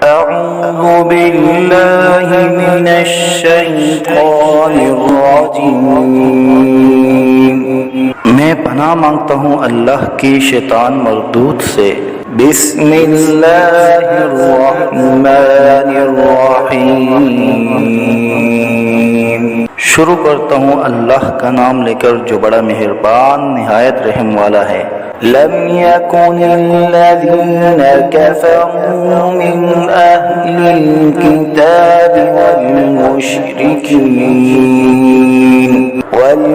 अऊज़ु बिल्लाहि मिनश शैतानिर रजीम। मैं पनाह मांगता हूँ अल्लाह की शैतान मरदूद से। बिस्मिल्लाहिर रहमानिर रहीम। शुरू करता हूँ अल्लाह का नाम लेकर जो बड़ा मेहरबान निहायत रहम वाला है। लम यकुनिल्लज़ीन कफ़रू मिन अहलिल किताबि वल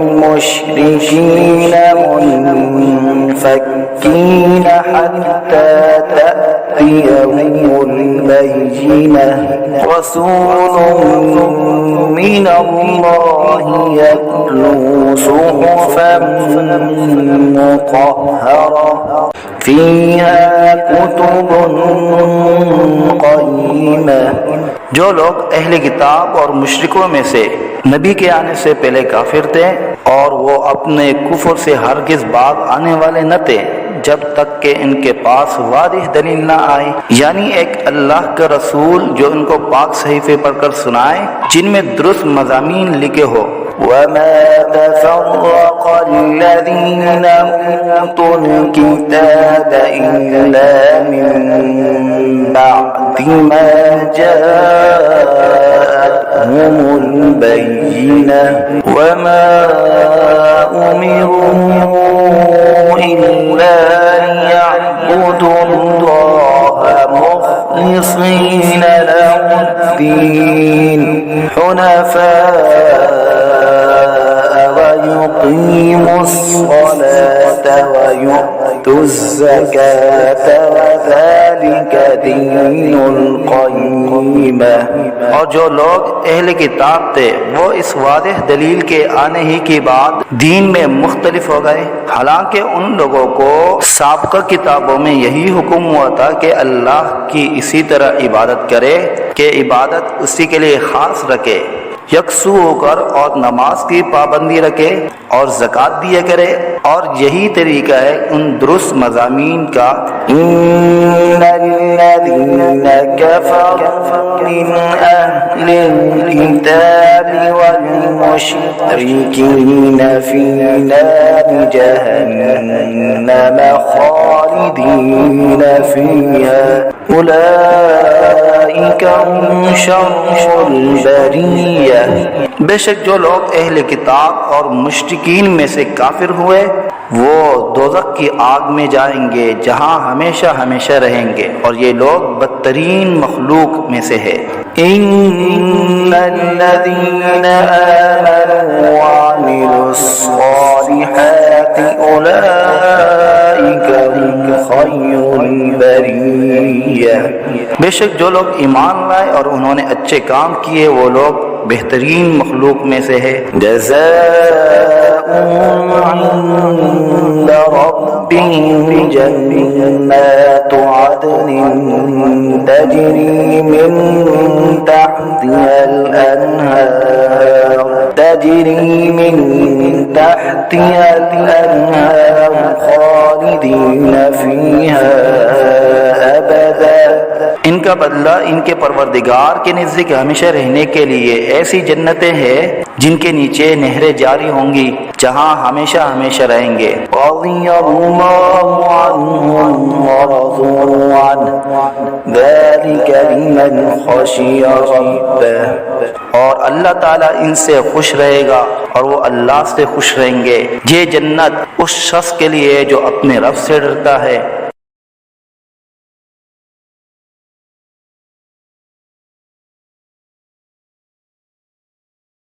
मुशरिकीन मुनफ़क्कीन हत्ता तअतियहुमुल बय्यिनह रसूलुम मिनल्लाहि यत्लू सुहुफ़न मुतहहरा फ़ीहा कुतुबुन क़य्यिमा। जो लोग अहले किताब और मुशरिकों में से नबी के आने से पहले काफिर थे और वो अपने कुफर से हरगिज बाग आने वाले न थे जब तक के इनके पास वादिह दलील न आए, यानी एक अल्लाह का रसूल जो इनको पाक सहीफे पढ़कर सुनाए जिनमें दुरुस्त मज़ामीन लिखे हो। वमा तफ़र्रक़ल्लज़ीन ऊतुल किताब इल्ला मिन बअदि मा जाअतहुमुल बय्यिनह वमा उमिरू इल्ला लियअब्दुल्लाह मुख़लिसीन लहुद्दीन हुनफ़ा ويقيموا الصلاة ويؤتوا الزكاة وذلك دين القيمة। और जो लोग अहले किताब थे वो इस वाज़ेह दलील के आने ही के बाद दीन में मुख्तलिफ हो गए। हालांकि उन लोगों को साबिक़ा किताबों में यही हुक्म हुआ था कि अल्लाह की इसी तरह इबादत करे कि इबादत उसी के लिए ख़ास रखे, यकसू होकर और नमाज की पाबंदी रखे और ज़कात दिया करे, और यही तरीका है उन दुरुस्त मज़ामीन का। इन्नल्लज़ीन कफ़रू मिन अहलिल किताबि वल मुशरिकीन फ़ी नारि जहन्नम ख़ालिदीन फ़ीहा उलाइका हुम शर्रुल बरिय्या। बेशक जो लोग अहले किताब और मुश्रिकीन में से काफिर हुए वो दोज़ख की आग में जाएंगे जहां हमेशा हमेशा रहेंगे, और ये लोग बदतरीन मखलूक में से है। इन्नल्लज़ीन आमनू वअमिलुस्सालिहाति उलाइका हुम खैरुल बरिय्या। बेशक जो लोग ईमान लाए और उन्होंने अच्छे काम किए वो लोग बेहतरीन मखलूक में से है। जज़ाउहुम इंद रब्बिहिम जन्नातु अदनिन तजरी मिन तहतिहल अन्हार खालिदीन फीहा अबदा। इनका बदला इनके परवरदिगार के नज़दीक हमेशा रहने के लिए ऐसी जन्नतें हैं जिनके नीचे नहरें जारी होंगी जहां हमेशा हमेशा रहेंगे। और अल्लाह ताला इनसे खुश रहेगा और वो अल्लाह से खुश रहेंगे। ये जन्नत उस शख्स के लिए जो अपने रब से डरता है।